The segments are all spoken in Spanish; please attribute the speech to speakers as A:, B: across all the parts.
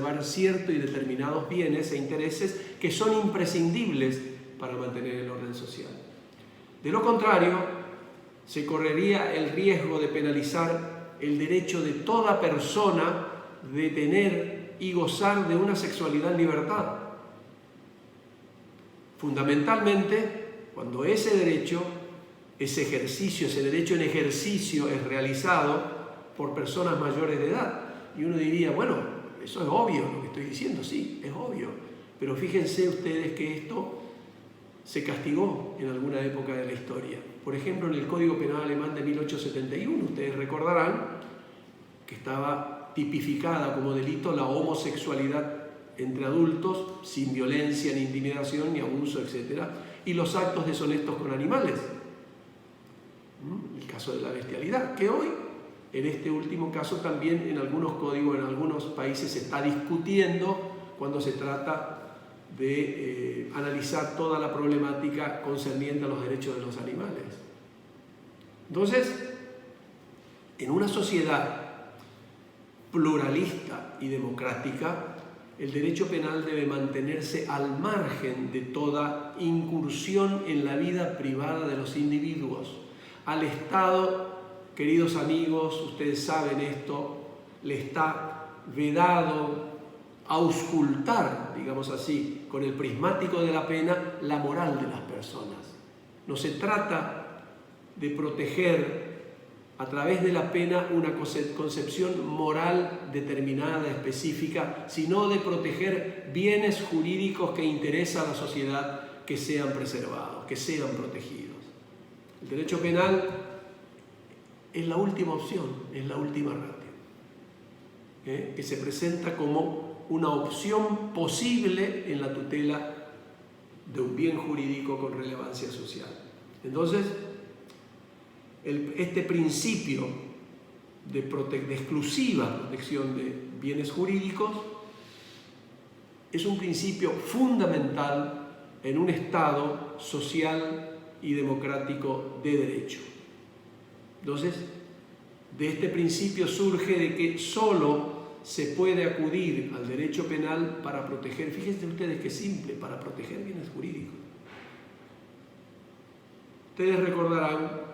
A: preservar ciertos y determinados bienes e intereses que son imprescindibles para mantener el orden social. De lo contrario, se correría el riesgo de penalizar el derecho de toda persona de tener y gozar de una sexualidad en libertad. Fundamentalmente, cuando ese derecho, ese derecho en ejercicio es realizado por personas mayores de edad. Y uno diría, bueno, eso es obvio lo que estoy diciendo, sí, es obvio. Pero fíjense ustedes que esto se castigó en alguna época de la historia. Por ejemplo, en el Código Penal alemán de 1871, ustedes recordarán que estaba tipificada como delito la homosexualidad entre adultos, sin violencia, ni intimidación, ni abuso, etc. Y los actos deshonestos con animales. El caso de la bestialidad, que hoy, en este último caso, también en algunos códigos, en algunos países se está discutiendo cuando se trata de analizar toda la problemática concerniente a los derechos de los animales. Entonces, en una sociedad pluralista y democrática, el derecho penal debe mantenerse al margen de toda incursión en la vida privada de los individuos. Al Estado, queridos amigos, ustedes saben esto, le está vedado auscultar, digamos así, con el prismático de la pena, la moral de las personas. No se trata de proteger a través de la pena una concepción moral determinada, específica, sino de proteger bienes jurídicos que interesa a la sociedad que sean preservados, que sean protegidos. El derecho penal es la última opción, es la última ratio, que se presenta como una opción posible en la tutela de un bien jurídico con relevancia social. Entonces, este principio de exclusiva protección de bienes jurídicos es un principio fundamental en un Estado social y democrático de derecho. Entonces, de este principio surge de que solo se puede acudir al derecho penal para proteger, fíjense ustedes qué simple, para proteger bienes jurídicos. Ustedes recordarán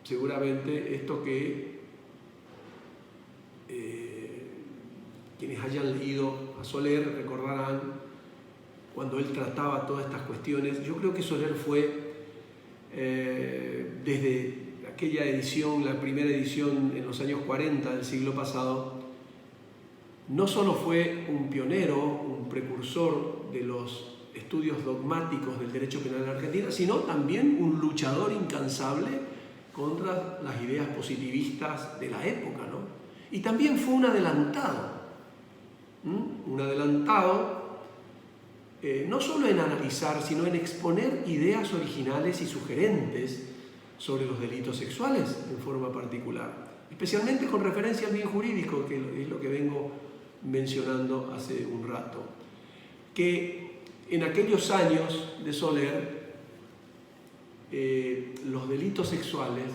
A: seguramente esto que quienes hayan leído a Soler recordarán cuando él trataba todas estas cuestiones. Yo creo que Soler fue desde aquella edición, la primera edición en los años 40 del siglo pasado, no solo fue un pionero, un precursor de los estudios dogmáticos del derecho penal en Argentina, sino también un luchador incansable contra las ideas positivistas de la época, ¿no? Y también fue un adelantado, no solo en analizar, sino en exponer ideas originales y sugerentes sobre los delitos sexuales en forma particular, especialmente con referencia al bien jurídico, que es lo que vengo mencionando hace un rato, que en aquellos años de Soler los delitos sexuales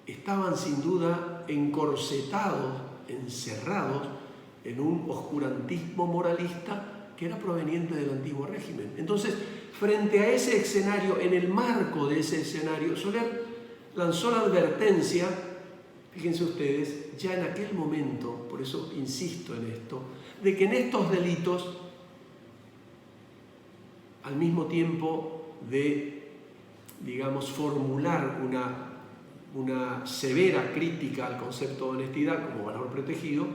A: estaban sin duda encorsetados, encerrados en un oscurantismo moralista que era proveniente del antiguo régimen. Entonces, frente a ese escenario, en el marco de ese escenario, Soler lanzó la advertencia, fíjense ustedes, ya en aquel momento, por eso insisto en esto, de que en estos delitos, al mismo tiempo de, digamos, formular una severa crítica al concepto de honestidad como valor protegido,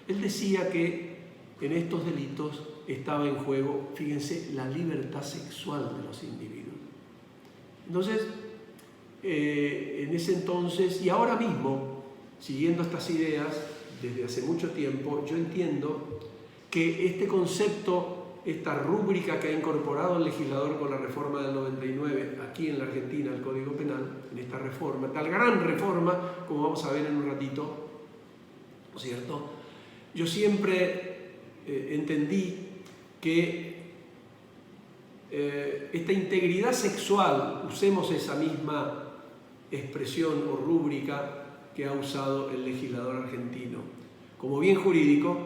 A: él decía que en estos delitos estaba en juego, fíjense, la libertad sexual de los individuos. Entonces, en ese entonces, y ahora mismo, siguiendo estas ideas desde hace mucho tiempo, yo entiendo que este concepto, esta rúbrica que ha incorporado el legislador con la reforma del 99 aquí en la Argentina, el Código Penal, en esta reforma, tal gran reforma, como vamos a ver en un ratito, ¿no es cierto? Yo siempre entendí que esta integridad sexual, usemos esa misma expresión o rúbrica que ha usado el legislador argentino, como bien jurídico,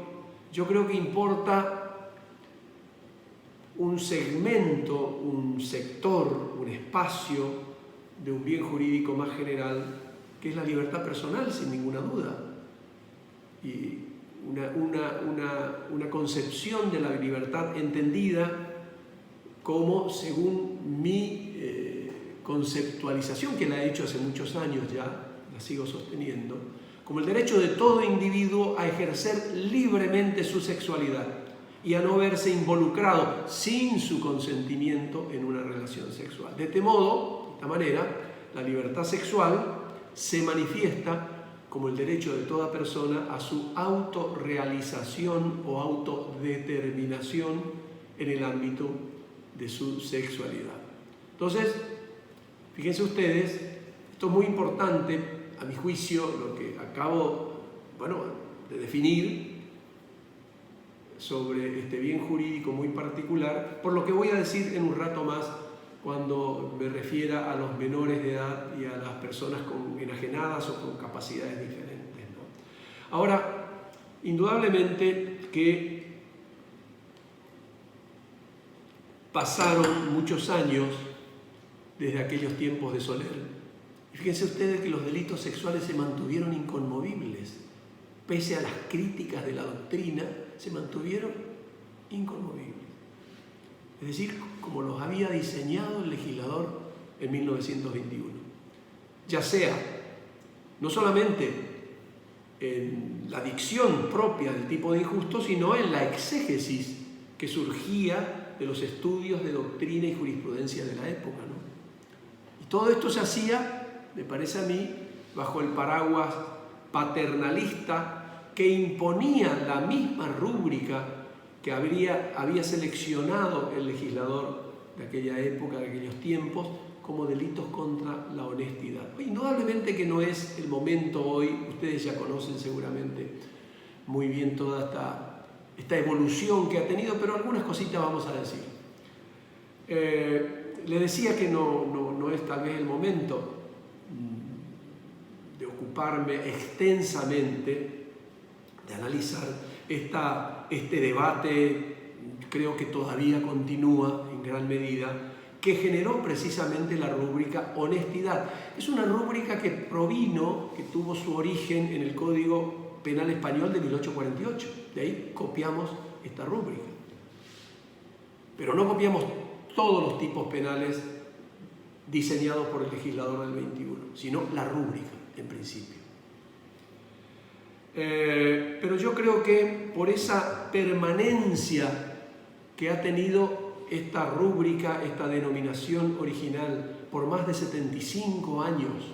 A: yo creo que importa un segmento, un sector, un espacio de un bien jurídico más general, que es la libertad personal, sin ninguna duda. Y una concepción de la libertad entendida como, según mi conceptualización, que la he hecho hace muchos años ya, la sigo sosteniendo, como el derecho de todo individuo a ejercer libremente su sexualidad y a no verse involucrado sin su consentimiento en una relación sexual. De esta manera, la libertad sexual se manifiesta como el derecho de toda persona a su autorrealización o autodeterminación en el ámbito de su sexualidad. Entonces, fíjense ustedes, esto es muy importante, a mi juicio, lo que acabo de definir sobre este bien jurídico muy particular, por lo que voy a decir en un rato más cuando me refiera a los menores de edad y a las personas enajenadas o con capacidades diferentes, ¿no? Ahora, indudablemente que pasaron muchos años desde aquellos tiempos de Soler. Y fíjense ustedes que los delitos sexuales se mantuvieron inconmovibles. Pese a las críticas de la doctrina, se mantuvieron inconmovibles. Es decir, como los había diseñado el legislador en 1921. Ya sea, no solamente en la dicción propia del tipo de injusto, sino en la exégesis que surgía de los estudios de doctrina y jurisprudencia de la época, ¿no? Y todo esto se hacía, me parece a mí, bajo el paraguas paternalista que imponía la misma rúbrica que había seleccionado el legislador de aquella época, de aquellos tiempos, como delitos contra la honestidad. Indudablemente que no es el momento hoy, ustedes ya conocen seguramente muy bien toda esta evolución que ha tenido, pero algunas cositas vamos a decir. Le decía que no es tal vez el momento de ocuparme extensamente, de analizar este debate, creo que todavía continúa en gran medida, que generó precisamente la rúbrica honestidad. Es una rúbrica que tuvo su origen en el Código Penal Español de 1848. De ahí copiamos esta rúbrica. Pero no copiamos todos los tipos penales diseñados por el legislador del 21, sino la rúbrica, en principio. Pero yo creo que por esa permanencia que ha tenido esta rúbrica, esta denominación original, por más de 75 años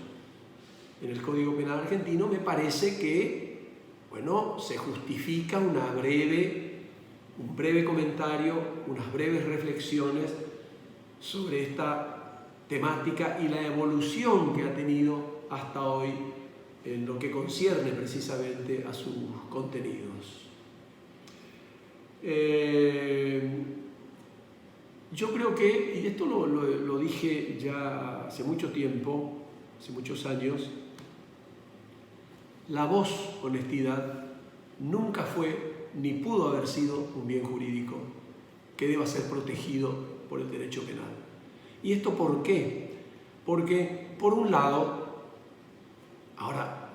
A: en el Código Penal argentino, me parece que, se justifica un breve comentario, unas breves reflexiones sobre esta temática y la evolución que ha tenido hasta hoy en lo que concierne precisamente a sus contenidos. Yo creo que, y esto lo dije ya hace mucho tiempo, hace muchos años, la voz honestidad nunca fue ni pudo haber sido un bien jurídico que deba ser protegido por el derecho penal. ¿Y esto por qué? Porque, por un lado, ahora,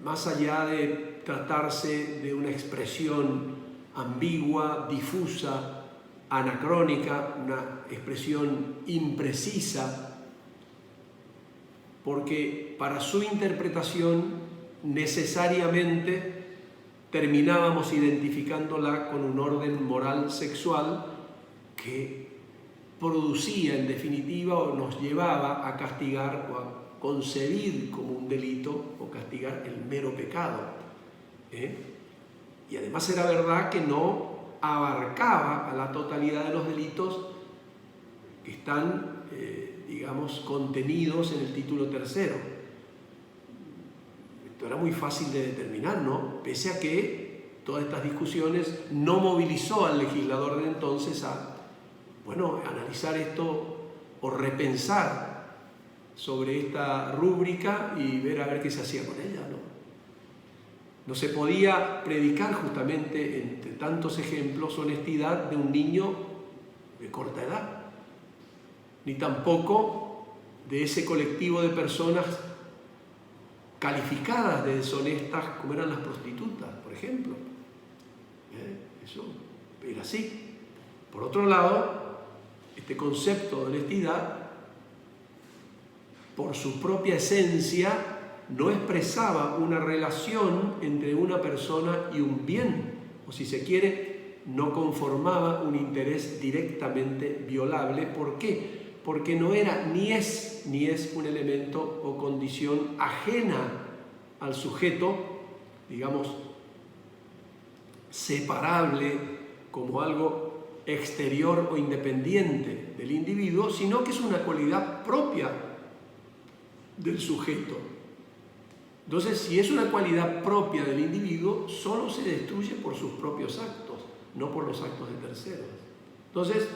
A: más allá de tratarse de una expresión ambigua, difusa, anacrónica, una expresión imprecisa, porque para su interpretación necesariamente terminábamos identificándola con un orden moral sexual que producía en definitiva o nos llevaba a castigar o a concebir como un delito o castigar el mero pecado. Y además era verdad que no abarcaba a la totalidad de los delitos que están, contenidos en el título tercero. Esto era muy fácil de determinar, ¿no? Pese a que todas estas discusiones no movilizó al legislador de entonces a, analizar esto o repensar sobre esta rúbrica y ver a ver qué se hacía con ella, ¿no? No se podía predicar justamente, entre tantos ejemplos, honestidad de un niño de corta edad, ni tampoco de ese colectivo de personas calificadas de deshonestas como eran las prostitutas, por ejemplo. Eso era así. Por otro lado, este concepto de honestidad, por su propia esencia, no expresaba una relación entre una persona y un bien, o si se quiere, no conformaba un interés directamente violable. ¿Por qué? Porque no era ni es un elemento o condición ajena al sujeto, digamos, separable como algo exterior o independiente del individuo, sino que es una cualidad propia del sujeto. Entonces, si es una cualidad propia del individuo, solo se destruye por sus propios actos, no por los actos de terceros. Entonces,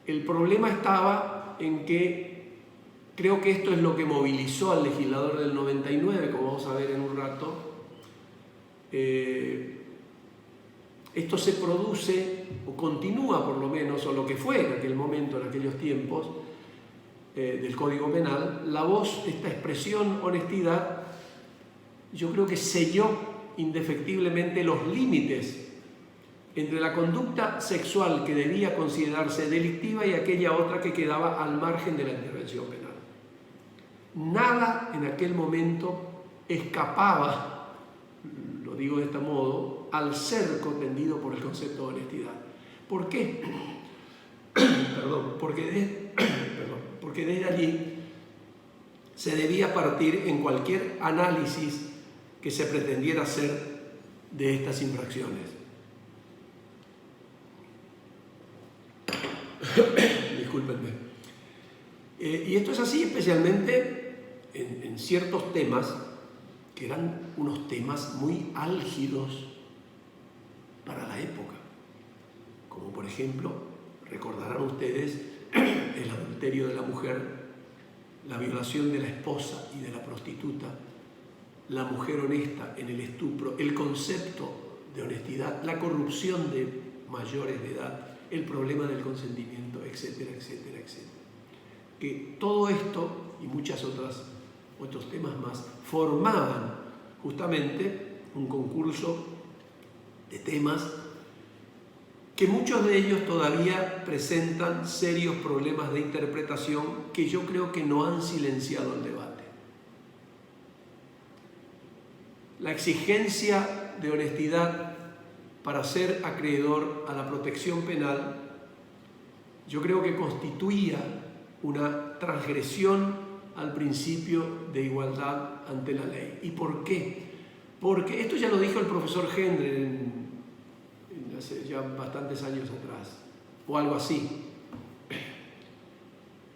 A: el problema estaba en que, creo que esto es lo que movilizó al legislador del 99, como vamos a ver en un rato. Esto se produce, o continúa por lo menos, o lo que fue en aquel momento, en aquellos tiempos, del Código Penal, la voz, esta expresión honestidad, yo creo que selló indefectiblemente los límites entre la conducta sexual que debía considerarse delictiva y aquella otra que quedaba al margen de la intervención penal. Nada en aquel momento escapaba, lo digo de este modo, al cerco tendido por el concepto de honestidad. ¿Por qué? Porque desde allí se debía partir en cualquier análisis que se pretendiera hacer de estas infracciones. Discúlpenme. Y esto es así especialmente en ciertos temas que eran unos temas muy álgidos para la época, como por ejemplo, recordarán ustedes el adulterio de la mujer, la violación de la esposa y de la prostituta, la mujer honesta en el estupro, el concepto de honestidad, la corrupción de mayores de edad, el problema del consentimiento, etcétera, etcétera, etcétera. Que todo esto y otros temas más formaban justamente un concurso de temas que muchos de ellos todavía presentan serios problemas de interpretación que yo creo que no han silenciado el debate. La exigencia de honestidad para ser acreedor a la protección penal, yo creo que constituía una transgresión al principio de igualdad ante la ley. ¿Y por qué? Porque esto ya lo dijo el profesor Hendren hace ya bastantes años atrás, o algo así.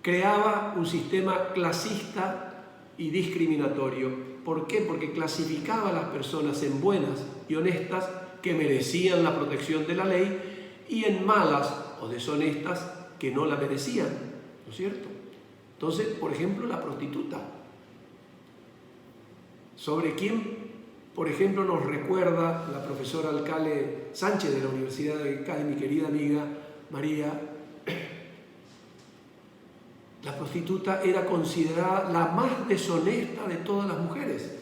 A: Creaba un sistema clasista y discriminatorio. ¿Por qué? Porque clasificaba a las personas en buenas y honestas que merecían la protección de la ley y en malas o deshonestas que no la merecían, ¿no es cierto? Entonces, por ejemplo, la prostituta, sobre quién, por ejemplo, nos recuerda la profesora Alcalde Sánchez de la Universidad de Cádiz, mi querida amiga María. La prostituta era considerada la más deshonesta de todas las mujeres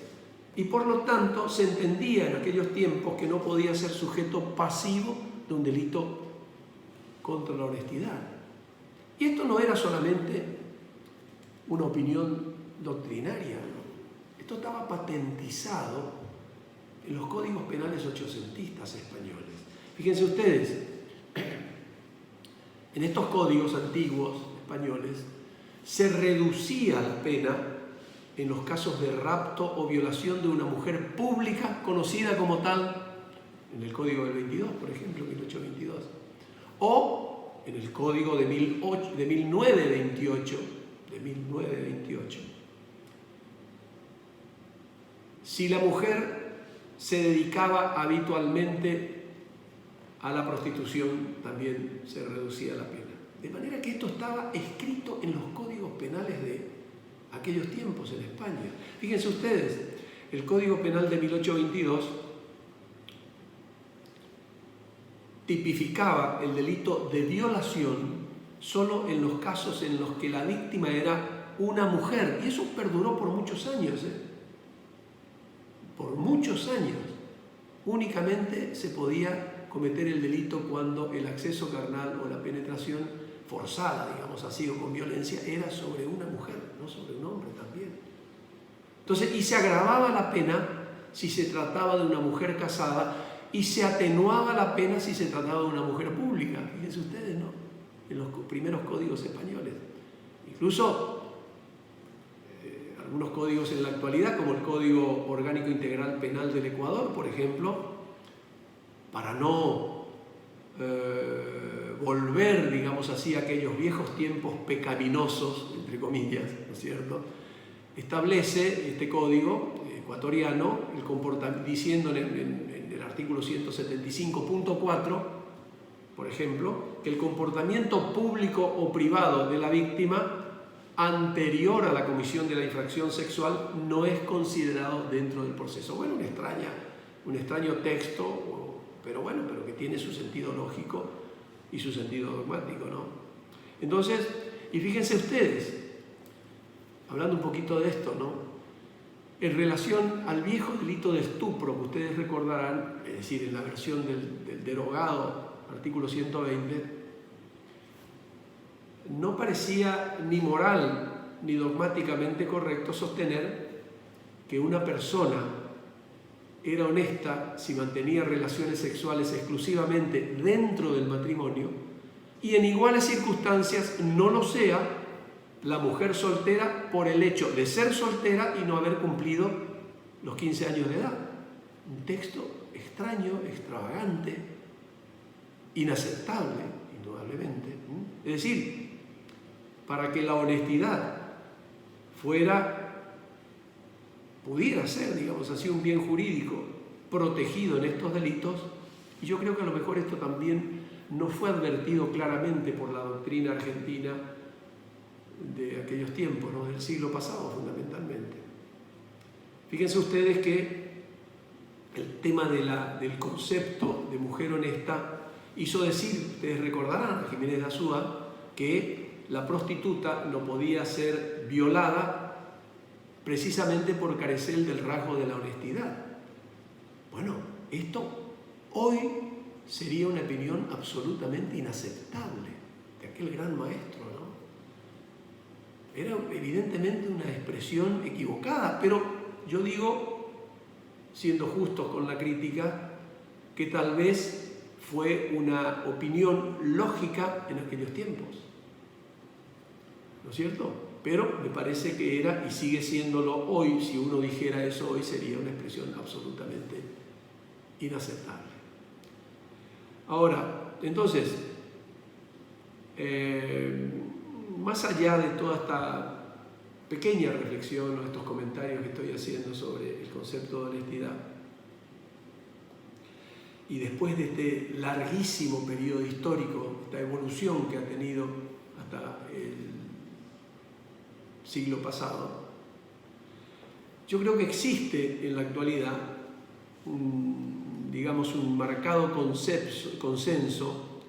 A: y por lo tanto se entendía en aquellos tiempos que no podía ser sujeto pasivo de un delito contra la honestidad. Y esto no era solamente una opinión doctrinaria, ¿no? Esto estaba patentizado en los códigos penales ochocentistas españoles. Fíjense ustedes, en estos códigos antiguos españoles se reducía la pena en los casos de rapto o violación de una mujer pública conocida como tal, en el Código del 22, por ejemplo, 1822, o en el Código de 1928, si la mujer se dedicaba habitualmente a la prostitución, también se reducía la pena. De manera que esto estaba escrito en los códigos penales de aquellos tiempos en España. Fíjense ustedes, el Código Penal de 1822 tipificaba el delito de violación solo en los casos en los que la víctima era una mujer. Y eso perduró por muchos años, por muchos años. Únicamente se podía cometer el delito cuando el acceso carnal o la penetración forzada, digamos así, o con violencia, era sobre una mujer, no sobre un hombre también. Entonces, y se agravaba la pena si se trataba de una mujer casada, y se atenuaba la pena si se trataba de una mujer pública. Fíjense ustedes, ¿no? En los primeros códigos españoles. Incluso algunos códigos en la actualidad, como el Código Orgánico Integral Penal del Ecuador, por ejemplo, para no volver, digamos así, a aquellos viejos tiempos pecaminosos, entre comillas, ¿no es cierto?, establece este código ecuatoriano diciendo en el artículo 175.4, por ejemplo, que el comportamiento público o privado de la víctima anterior a la comisión de la infracción sexual no es considerado dentro del proceso. Bueno, un extraño texto, pero que tiene su sentido lógico y su sentido dogmático, ¿no? Entonces, y fíjense ustedes, hablando un poquito de esto, ¿no?, en relación al viejo delito de estupro, que ustedes recordarán, es decir, en la versión del derogado artículo 120, no parecía ni moral ni dogmáticamente correcto sostener que una persona era honesta si mantenía relaciones sexuales exclusivamente dentro del matrimonio y en iguales circunstancias no lo sea la mujer soltera por el hecho de ser soltera y no haber cumplido los 15 años de edad. Un texto extraño, extravagante, inaceptable, indudablemente. Es decir, para que la honestidad pudiera ser, digamos así, un bien jurídico protegido en estos delitos, y yo creo que a lo mejor esto también no fue advertido claramente por la doctrina argentina de aquellos tiempos, ¿no?, del siglo pasado fundamentalmente. Fíjense ustedes que el tema del concepto de mujer honesta hizo decir, ustedes recordarán, a Jiménez de Azúa, que la prostituta no podía ser violada precisamente por carecer del rasgo de la honestidad. Bueno, esto hoy sería una opinión absolutamente inaceptable de aquel gran maestro, ¿no? Era evidentemente una expresión equivocada, pero yo digo, siendo justos con la crítica, que tal vez fue una opinión lógica en aquellos tiempos, ¿no es cierto? Pero me parece que era y sigue siéndolo hoy. Si uno dijera eso hoy sería una expresión absolutamente inaceptable. Ahora, entonces, más allá de toda esta pequeña reflexión o estos comentarios que estoy haciendo sobre el concepto de honestidad, y después de este larguísimo periodo histórico, esta evolución que ha tenido hasta el siglo pasado, yo creo que existe en la actualidad un marcado consenso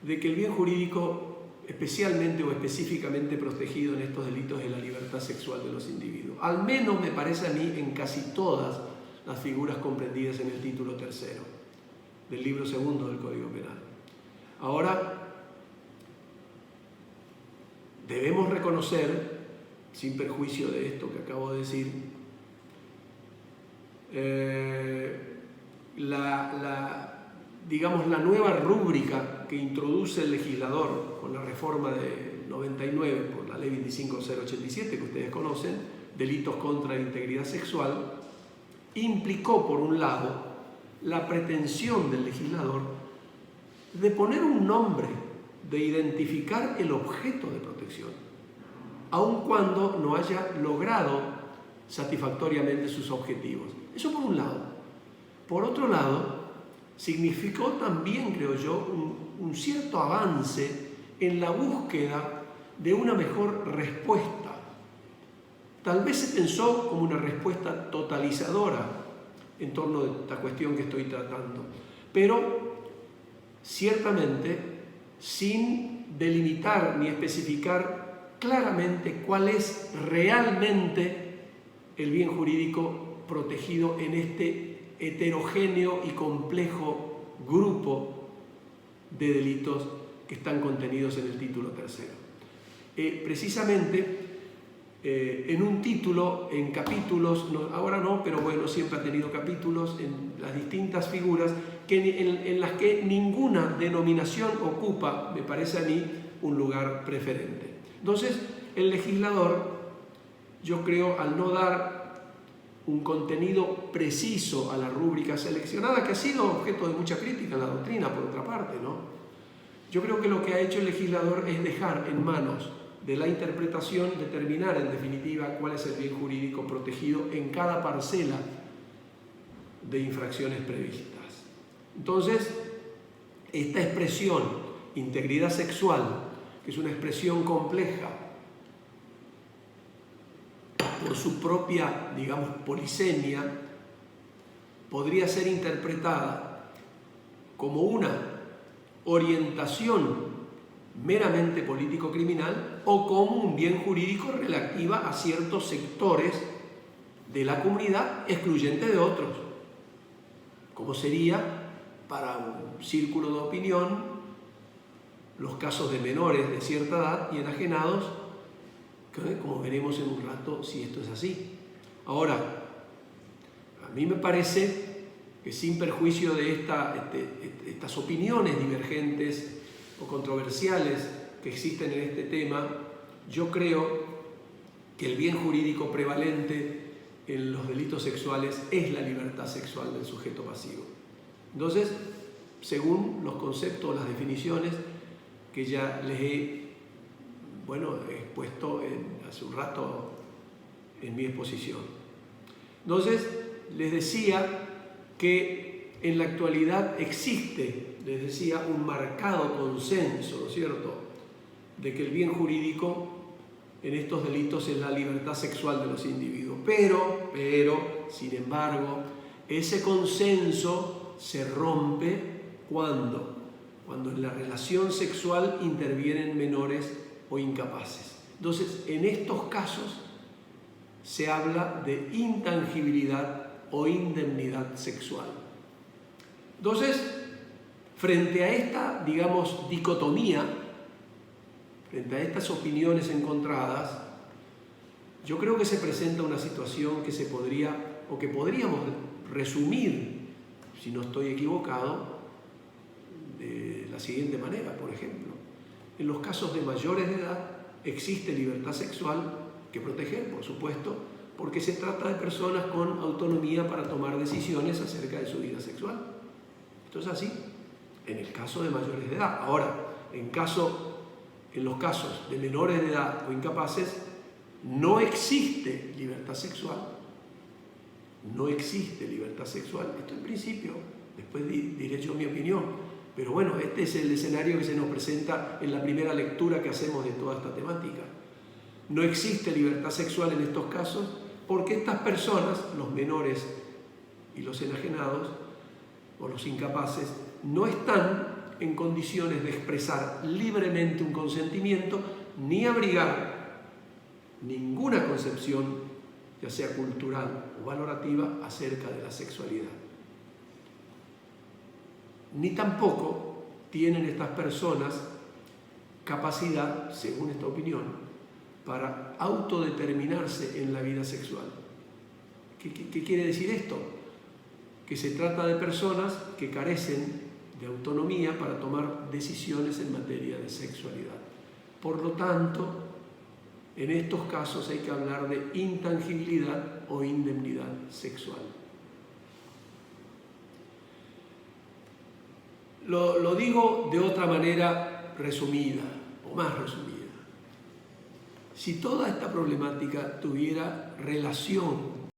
A: de que el bien jurídico especialmente o específicamente protegido en estos delitos es la libertad sexual de los individuos. Al menos me parece a mí en casi todas las figuras comprendidas en el título tercero del libro segundo del Código Penal. Ahora, debemos reconocer, sin perjuicio de esto que acabo de decir, la nueva rúbrica que introduce el legislador con la reforma de 99 por la ley 25087 que ustedes conocen, delitos contra la integridad sexual, implicó por un lado la pretensión del legislador de poner un nombre, de identificar el objeto de protección, aun cuando no haya logrado satisfactoriamente sus objetivos. Eso por un lado. Por otro lado, significó también, creo yo, un cierto avance en la búsqueda de una mejor respuesta Tal vez se pensó como una respuesta totalizadora en torno a esta cuestión que estoy tratando, pero ciertamente sin delimitar ni especificar claramente cuál es realmente el bien jurídico protegido en este heterogéneo y complejo grupo de delitos que están contenidos en el título tercero. Precisamente en un título, en capítulos, ahora no, pero bueno, siempre ha tenido capítulos en las distintas figuras en las que ninguna denominación ocupa, me parece a mí, un lugar preferente. Entonces, el legislador, yo creo, al no dar un contenido preciso a la rúbrica seleccionada, que ha sido objeto de mucha crítica en la doctrina, por otra parte, ¿no? Yo creo que lo que ha hecho el legislador es dejar en manos de la interpretación determinar en definitiva cuál es el bien jurídico protegido en cada parcela de infracciones previstas. Entonces, esta expresión, integridad sexual, que es una expresión compleja por su propia, digamos, polisemia, podría ser interpretada como una orientación meramente político-criminal o como un bien jurídico relativa a ciertos sectores de la comunidad excluyente de otros, como sería para un círculo de opinión los casos de menores de cierta edad y enajenados, como veremos en un rato si esto es así. Ahora, a mí me parece que sin perjuicio de estas opiniones divergentes o controversiales que existen en este tema, yo creo que el bien jurídico prevalente en los delitos sexuales es la libertad sexual del sujeto pasivo. Entonces, según los conceptos, las definiciones que ya les he expuesto hace un rato en mi exposición. Entonces, les decía que en la actualidad existe, les decía, un marcado consenso, ¿no es cierto?, de que el bien jurídico en estos delitos es la libertad sexual de los individuos. Pero, sin embargo, ese consenso se rompe cuando en la relación sexual intervienen menores o incapaces. Entonces, en estos casos se habla de intangibilidad o indemnidad sexual. Entonces, frente a esta, digamos, dicotomía, frente a estas opiniones encontradas, yo creo que se presenta una situación que se podría, o que podríamos resumir, si no estoy equivocado, de la siguiente manera. Por ejemplo, en los casos de mayores de edad existe libertad sexual que proteger, por supuesto, porque se trata de personas con autonomía para tomar decisiones acerca de su vida sexual. Esto es así, en el caso de mayores de edad. Ahora, en los casos de menores de edad o incapaces, no existe libertad sexual. No existe libertad sexual. Esto en principio, después diré yo mi opinión. Pero bueno, este es el escenario que se nos presenta en la primera lectura que hacemos de toda esta temática. No existe libertad sexual en estos casos porque estas personas, los menores y los enajenados o los incapaces, no están en condiciones de expresar libremente un consentimiento ni abrigar ninguna concepción, ya sea cultural o valorativa, acerca de la sexualidad. Ni tampoco tienen estas personas capacidad, según esta opinión, para autodeterminarse en la vida sexual. ¿Qué quiere decir esto? Que se trata de personas que carecen de autonomía para tomar decisiones en materia de sexualidad. Por lo tanto, en estos casos hay que hablar de intangibilidad o indemnidad sexual. Lo digo de otra manera resumida, o más resumida. Si toda esta problemática tuviera relación